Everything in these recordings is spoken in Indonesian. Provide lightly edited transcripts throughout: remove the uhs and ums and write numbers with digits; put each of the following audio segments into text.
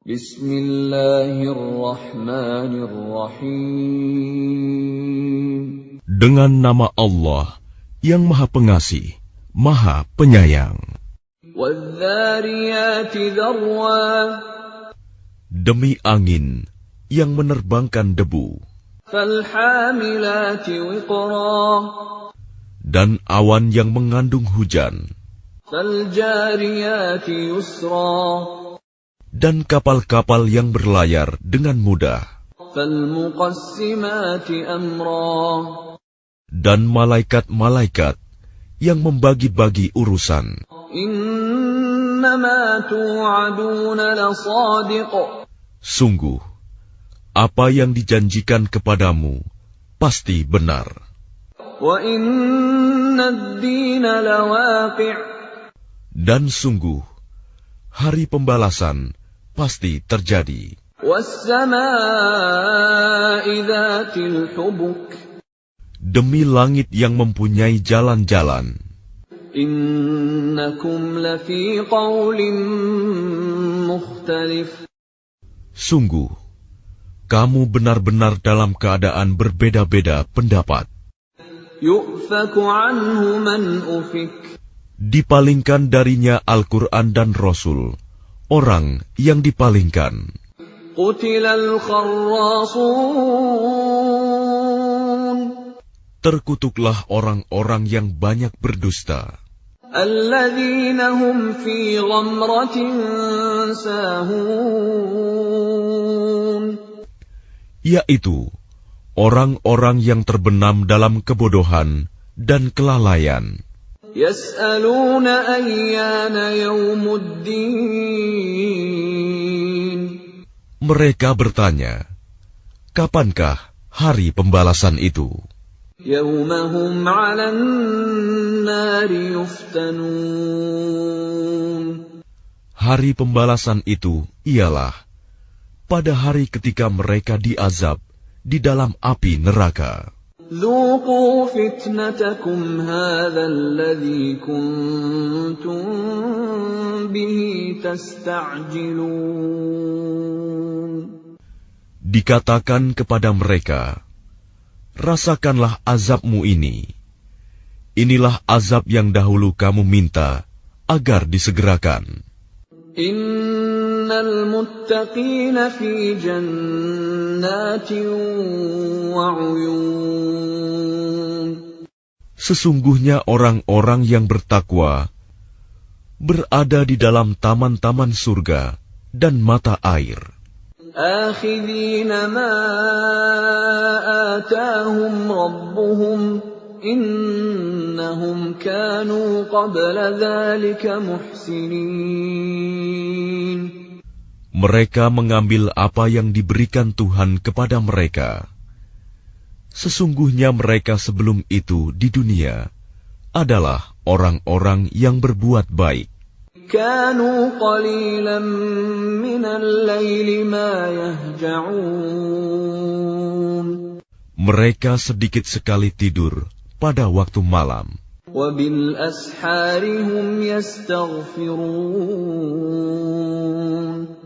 Bismillahirrahmanirrahim. Dengan nama Allah yang Maha Pengasih, Maha Penyayang. Wadh-dhariyati dharwa. Demi angin yang menerbangkan debu. Falhamilati wiqra. Dan awan yang mengandung hujan. Faljariyati yusra. Dan kapal-kapal yang berlayar dengan mudah. Falmuqassimati amra. Dan malaikat-malaikat yang membagi-bagi urusan. Innama tu'aduna lasadiq. Sungguh, apa yang dijanjikan kepadamu pasti benar. Wa inna ad-dina lawaqi'. Dan sungguh, hari pembalasan pasti terjadi. Was-samaa'i dhatil hubuk. Demi langit yang mempunyai jalan-jalan. Innakum lafi qawlin mukhtalif. Sungguh, kamu benar-benar dalam keadaan berbeda-beda pendapat. Yu'faku anhu man ufik. Dipalingkan darinya Al-Quran dan Rasul, orang yang dipalingkan. Qutilal kharrasun. Terkutuklah orang-orang yang banyak berdusta. Alladzina hum fi ghamratin sahun. Yaitu orang-orang yang terbenam dalam kebodohan dan kelalaian. Yas'aluna ayyana yawmuddin. Mereka bertanya, kapankah hari pembalasan itu? Yawmahum 'alan nari yuftanun. Hari pembalasan itu ialah pada hari ketika mereka diazab di dalam api neraka. Dhuqu fitnatakum hadha alladhi kuntum bihi tasta'jilun. Dikatakan kepada mereka, rasakanlah azabmu ini. Inilah azab yang dahulu kamu minta agar disegerakan. Innal muttaqina fi jannatin wa 'uyun. Sesungguhnya orang-orang yang bertakwa berada di dalam taman-taman surga dan mata air. Akhidhina ma atahum rabbuhum innahum kanu qabla dhalika muhsinin. Mereka mengambil apa yang diberikan Tuhan kepada mereka. Sesungguhnya mereka sebelum itu di dunia adalah orang-orang yang berbuat baik. Kanu qalilan minal laili ma yahja'un. Mereka sedikit sekali tidur pada waktu malam. Wa bil ashari hum yastaghfirun.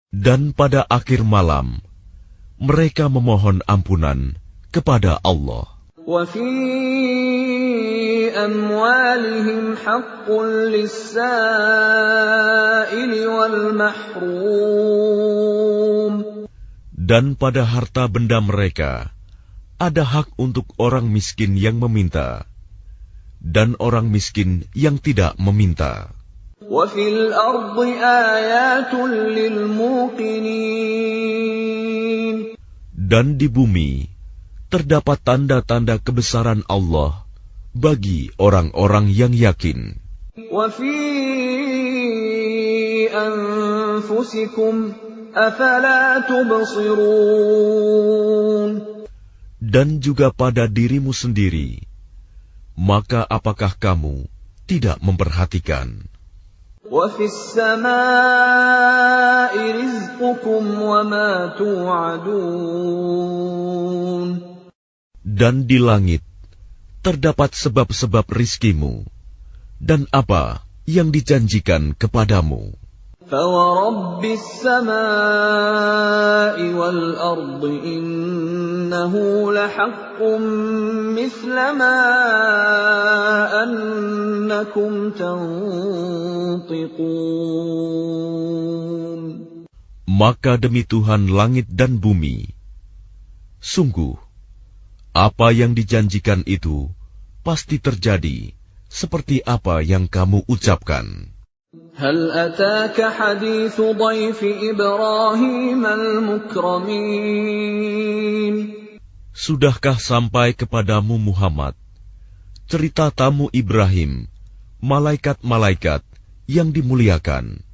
Dan pada akhir malam mereka memohon ampunan kepada Allah. Wa fi amwalihim haqqun lis-sa'ili wal mahrum. Dan pada harta benda mereka ada hak untuk orang miskin yang meminta dan orang miskin yang tidak meminta. Wa fil ardi ayatun lil muqinin. Dan di bumi terdapat tanda-tanda kebesaran Allah bagi orang-orang yang yakin. Wa fi anfusikum afala tubsirun. Dan juga pada dirimu sendiri, maka apakah kamu tidak memperhatikan? Wa fis samaa'i rizqukum wa ma tu'adun. Dan di langit terdapat sebab-sebab rizkimu dan apa yang dijanjikan kepadamu. فَوَرَبِّ السَّمَاءِ وَالْأَرْضِ إِنَّهُ لَحَقٌّ مِثْلَ مَا أَنَّكُمْ تَنطِقُونَ. Maka demi Tuhan langit dan bumi, sungguh, apa yang dijanjikan itu pasti terjadi seperti apa yang kamu ucapkan. هل أتاك حديث ضيف إبراهيم المكرمين. Sudahkah sampai kepadamu Muhammad cerita tamu Ibrahim, malaikat-malaikat yang dimuliakan?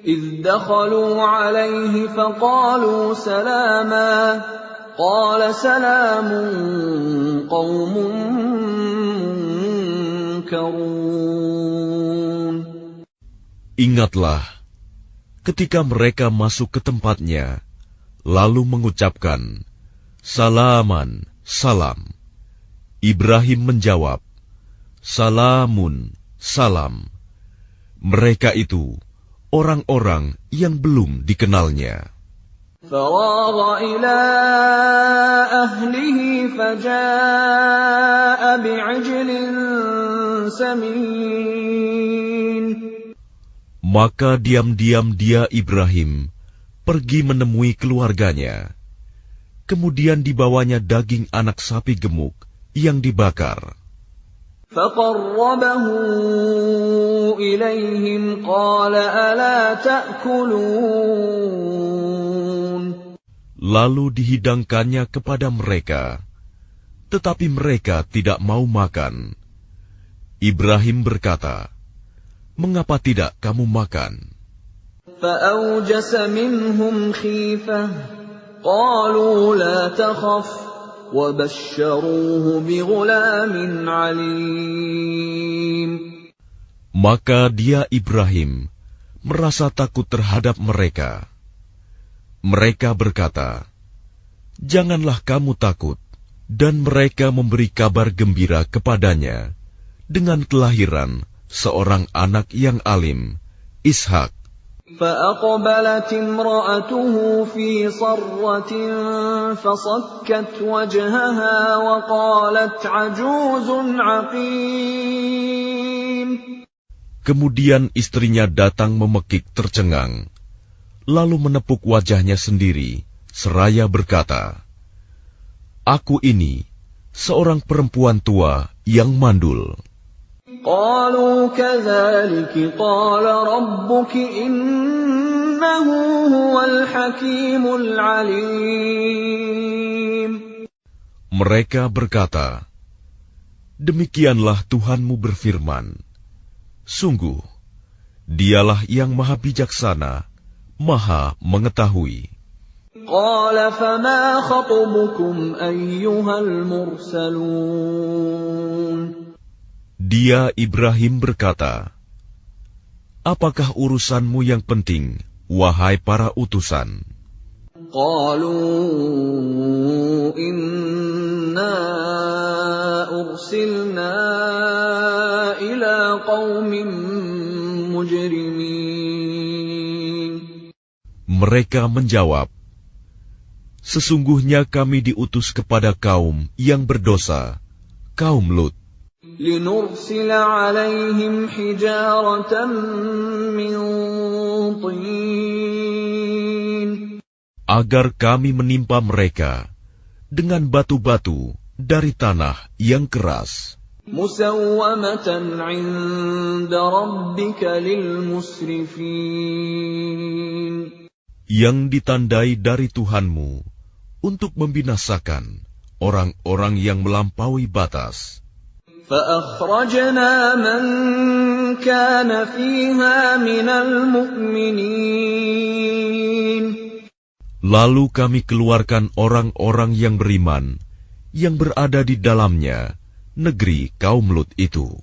إذ دخلوا عليه فقالوا سلاما قال سلام قوم منكرون. Ingatlah, ketika mereka masuk ke tempatnya, lalu mengucapkan, Salaman, salam. Ibrahim menjawab, Salamun, salam. Mereka itu orang-orang yang belum dikenalnya. فراغ إلى أهله فجاء بعجل سمين. Maka diam-diam dia Ibrahim pergi menemui keluarganya. Kemudian dibawanya daging anak sapi gemuk yang dibakar. فَقَرَّبَهُ إِلَيْهِمْ قَالَ أَلَا تَأْكُلُونَ. Lalu dihidangkannya kepada mereka, tetapi mereka tidak mau makan. Ibrahim berkata, Mengapa tidak kamu makan? فَأَوْجَسَ مِنْهُمْ خِيفَةً قَالُوا لَا تَخَفْ وَبَشَّرُوهُ بِغُلَامٍ عَلِيمٍ. Maka dia Ibrahim merasa takut terhadap mereka. Mereka berkata, Janganlah kamu takut, dan mereka memberi kabar gembira kepadanya dengan kelahiran seorang anak yang alim, Ishak. فأقبلت امرأته في صرة فصكت وجهها وقالت عجوز عقيم. Kemudian istrinya datang memekik tercengang, lalu menepuk wajahnya sendiri, seraya berkata, Aku ini seorang perempuan tua yang mandul. قالوا كذلك قال ربك إنه هو الحكيم العليم. Mereka berkata, Demikianlah Tuhanmu berfirman, Sungguh, Dialah yang maha bijaksana, maha mengetahui. قال فما خطبكم أيها المرسلون. Dia Ibrahim berkata, Apakah urusanmu yang penting, wahai para utusan? قالوا إنا أرسلنا إلى قوم مجرمين. Mereka menjawab, Sesungguhnya kami diutus kepada kaum yang berdosa, kaum Lut. لنرسل عليهم حجارة من طين. Agar kami menimpa mereka dengan batu-batu dari tanah yang keras. مسومة عند ربك للمسرفين. Yang ditandai dari Tuhanmu untuk membinasakan orang-orang yang melampaui batas. فأخرجنا من كان فيها من المؤمنين. Lalu kami keluarkan orang-orang yang beriman, yang berada di dalamnya, negeri kaum Lut itu.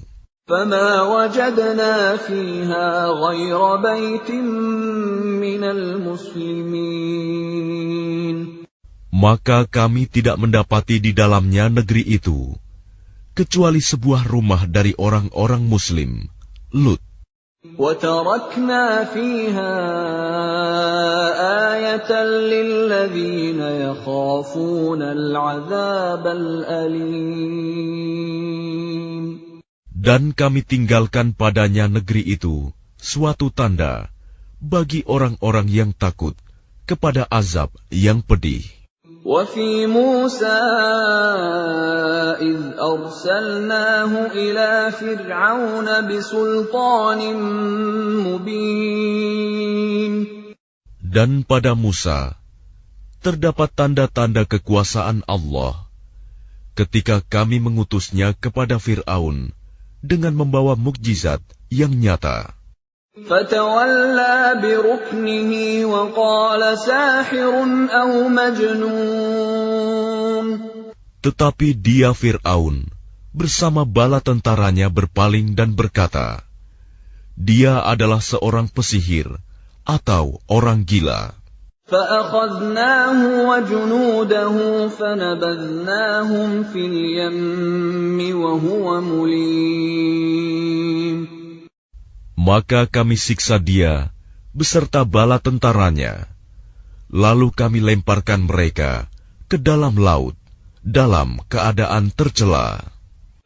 فما وجدنا فيها غير بيت من المسلمين. Maka kami tidak mendapati di dalamnya negeri itu, kecuali sebuah rumah dari orang-orang Muslim, Lut. وَتَرَكْنَا فِيهَا آيَةً لِّلَّذِينَ يَخَافُونَ الْعَذَابَ الْأَلِيمَ. Dan kami tinggalkan padanya negeri itu suatu tanda bagi orang-orang yang takut kepada azab yang pedih. وَفِي مُوسَىٰ إِذْ أَرْسَلْنَاهُ إِلَىٰ فِرْعَوْنَ بِسُلْطَانٍ مُّبِينٍ. Dan pada Musa terdapat tanda-tanda kekuasaan Allah ketika kami mengutusnya kepada Fir'aun dengan membawa mukjizat yang nyata. فَتَوَلَّىٰ بِرُكْنِهِ وَقَالَ سَاحِرٌ أَوْ مَجْنُونٌ. Tetapi dia Fir'aun bersama bala tentaranya berpaling dan berkata, dia adalah seorang pesihir atau orang gila. فَأَخَذْنَاهُ وَجُنُودَهُ فَنَبَذْنَاهُمْ فِي الْيَمِّ وَهُوَ مُلِيمٌ. Maka kami siksa dia beserta bala tentaranya, lalu kami lemparkan mereka ke dalam laut dalam keadaan tercela.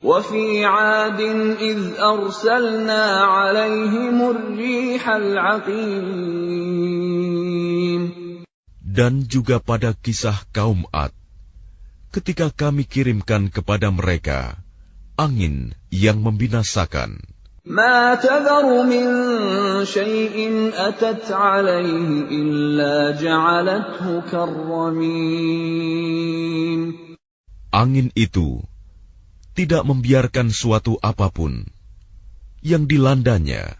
وَفِي عَادٍ إِذْ أَرْسَلْنَا عَلَيْهِمُ الرِّيحَ الْعَقِيمَ. Dan juga pada kisah kaum Ad, ketika kami kirimkan kepada mereka angin yang membinasakan. مَا تَذَرُ مِن شَيْءٍ أَتَتْ عَلَيْهِ إِلَّا جَعَلَتْهُ كَالرَّمِيمِ. Angin itu tidak membiarkan suatu apapun yang dilandanya,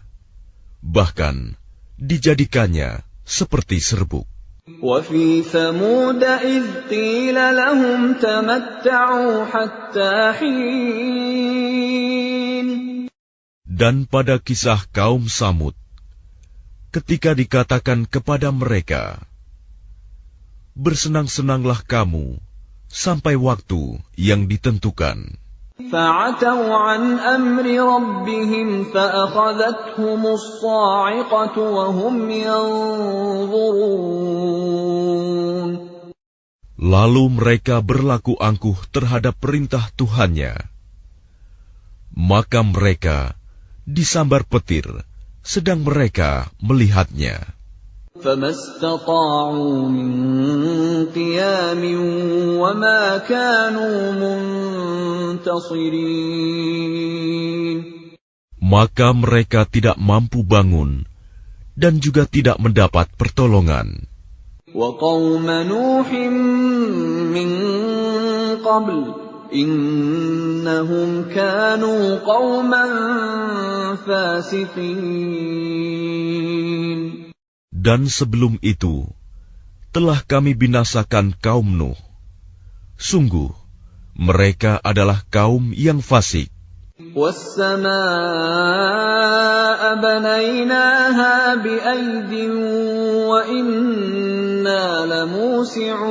bahkan dijadikannya seperti serbuk. وَفِي ثَمُودَ إِذْ قِيلَ لَهُمْ تَمَتَّعُوا حَتَّىٰ حِينٍ. Dan pada kisah kaum Samud, ketika dikatakan kepada mereka, bersenang-senanglah kamu sampai waktu yang ditentukan. فَعَتَوْا عَنْ أَمْرِ رَبِّهِمْ فَأَخَذَتْهُمُ الصَّاعِقَةُ وَهُمْ يَنظُرُونَ. Lalu mereka berlaku angkuh terhadap perintah Tuhannya. Maka mereka disambar petir sedang mereka melihatnya. فَمَا اسْتَطَاعُوا مِنْ قِيَامٍ وَمَا كَانُوا مُنْتَصِرِينَ. Maka mereka tidak mampu bangun dan juga tidak mendapat pertolongan. وَقَوْمَ نُوحٍ مِّن قَبْلُ إِنَّهُمْ كَانُوا قَوْمًا فَاسِقِينَ. Dan sebelum itu, telah kami binasakan kaum Nuh. Sungguh, mereka adalah kaum yang fasik. وَالسَّمَاءَ بَنَيْنَاهَا بِأَيْدٍ وَإِنَّا لَمُوسِعُونَ.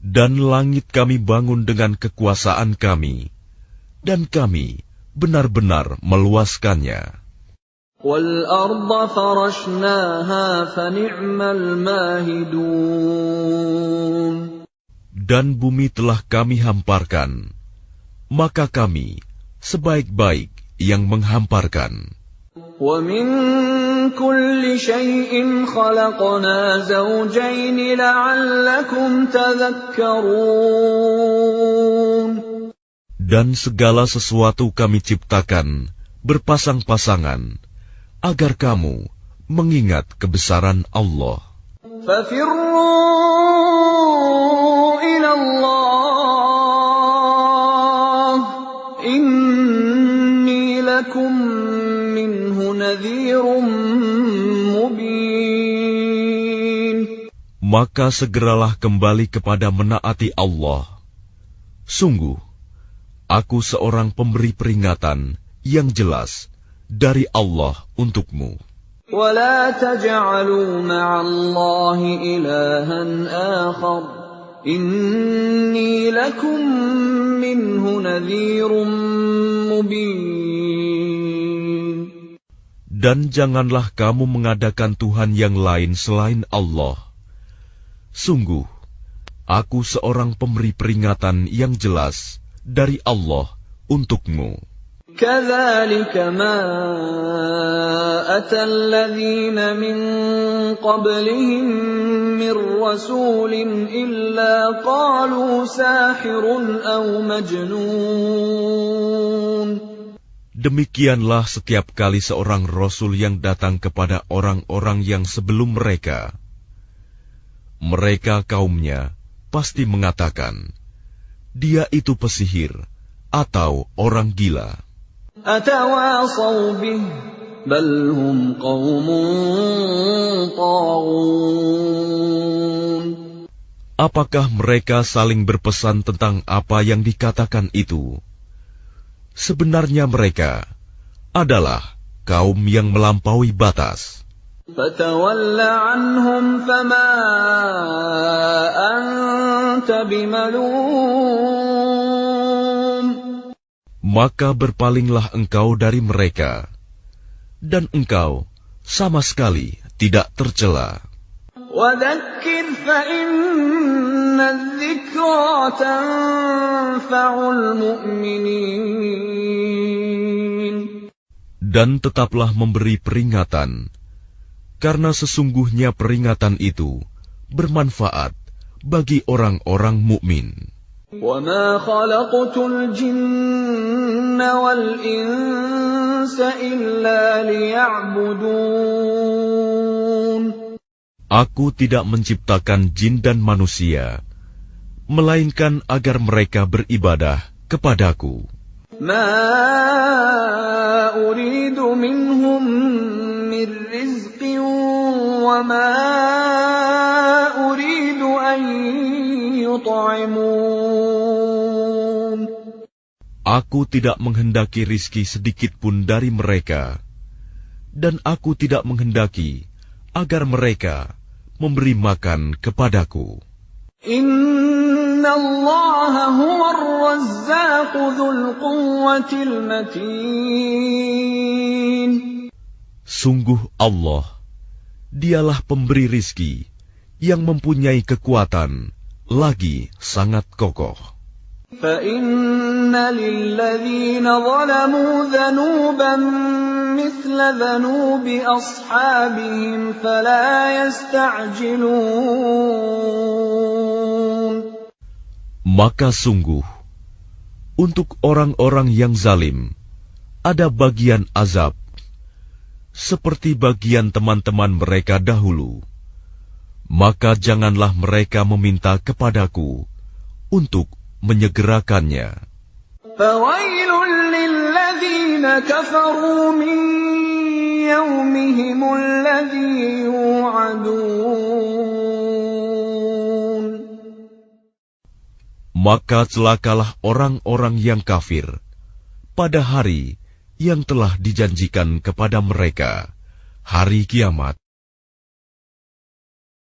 Dan langit kami bangun dengan kekuasaan kami, dan kami benar-benar meluaskannya. وَالْأَرْضَ فَرَشْنَاهَا فَنِعْمَ الْمَاهِدُونَ. Dan bumi telah kami hamparkan, maka kami sebaik-baik yang menghamparkan. وَمِن كُلِّ شَيْءٍ خَلَقْنَا زَوْجَيْنِ لَعَلَّكُمْ تَذَكَّرُونَ. Dan segala sesuatu kami ciptakan berpasang-pasangan, agar kamu mengingat kebesaran Allah. فَفِرُّوا إِلَى اللَّهِ إِنِّي لَكُمْ مِنْهُ نَذِيرٌ مُبِينٌ. Maka segeralah kembali kepada menaati Allah. Sungguh, aku seorang pemberi peringatan yang jelas dari Allah untukmu. وَلَا تَجْعَلُوا مَعَ اللَّهِ إِلَٰهًا آخَرَ إِنِّي لَكُمْ مِنْهُ نَذِيرٌ مُبِينٌ. Dan janganlah kamu mengadakan Tuhan yang lain selain Allah. Sungguh, aku seorang pemberi peringatan yang jelas dari Allah untukmu. كَذَلِكَ مَا أَتَى الَّذِينَ مِن قَبْلِهِم مِّن رَّسُولٍ إِلَّا قَالُوا سَاحِرٌ أَوْ مَجْنُونٌ. Demikianlah setiap kali seorang Rasul yang datang kepada orang-orang yang sebelum mereka. Mereka kaumnya pasti mengatakan, dia itu pesihir atau orang gila. أَتَوَاصَوْا بِهِ بَلْ هُمْ قَوْمٌ طَاغُونَ. Apakah mereka saling berpesan tentang apa yang dikatakan itu? Sebenarnya mereka adalah kaum yang melampaui batas. فَتَوَلَّ عَنْهُمْ فَمَا أَنْتَ بِمَلُومٍ. Maka berpalinglah engkau dari mereka, dan engkau sama sekali tidak tercela. وَذَكِّرْ فَإِنَّ الذِّكْرَى تَنفَعُ الْمُؤْمِنِينَ. Dan tetaplah memberi peringatan, karena sesungguhnya peringatan itu bermanfaat bagi orang-orang mukmin. وَمَا خَلَقْتُ الْجِنَّ وَالْإِنسَ إِلَّا لِيَعْبُدُونَ. Aku tidak menciptakan jin dan manusia, melainkan agar mereka beribadah kepadaku. مَا أُرِيدُ مِنْهُمْ مِنْ رِزْقٍ وَمَا أُرِيدُ أَنْ يُطْعِمُونَ. Aku tidak menghendaki rizki sedikit pun dari mereka, dan aku tidak menghendaki agar mereka memberi makan kepadaku. Inna Allah huwa ar-razzaq dzul quwwatil matin. Sungguh Allah, dialah pemberi rizki yang mempunyai kekuatan lagi sangat kokoh. Fa inna lilladzina zalamu dzanuban mithla dzanubi ashabihim fala yasta'jilun. Maka sungguh, untuk orang-orang yang zalim, ada bagian azab, seperti bagian teman-teman mereka dahulu. Maka janganlah mereka meminta kepadaku untuk menyegerakannya. Fawailul lilladzina kafaru min yawmihimul ladzi yu'adun. Maka celakalah orang-orang yang kafir pada hari yang telah dijanjikan kepada mereka, hari kiamat.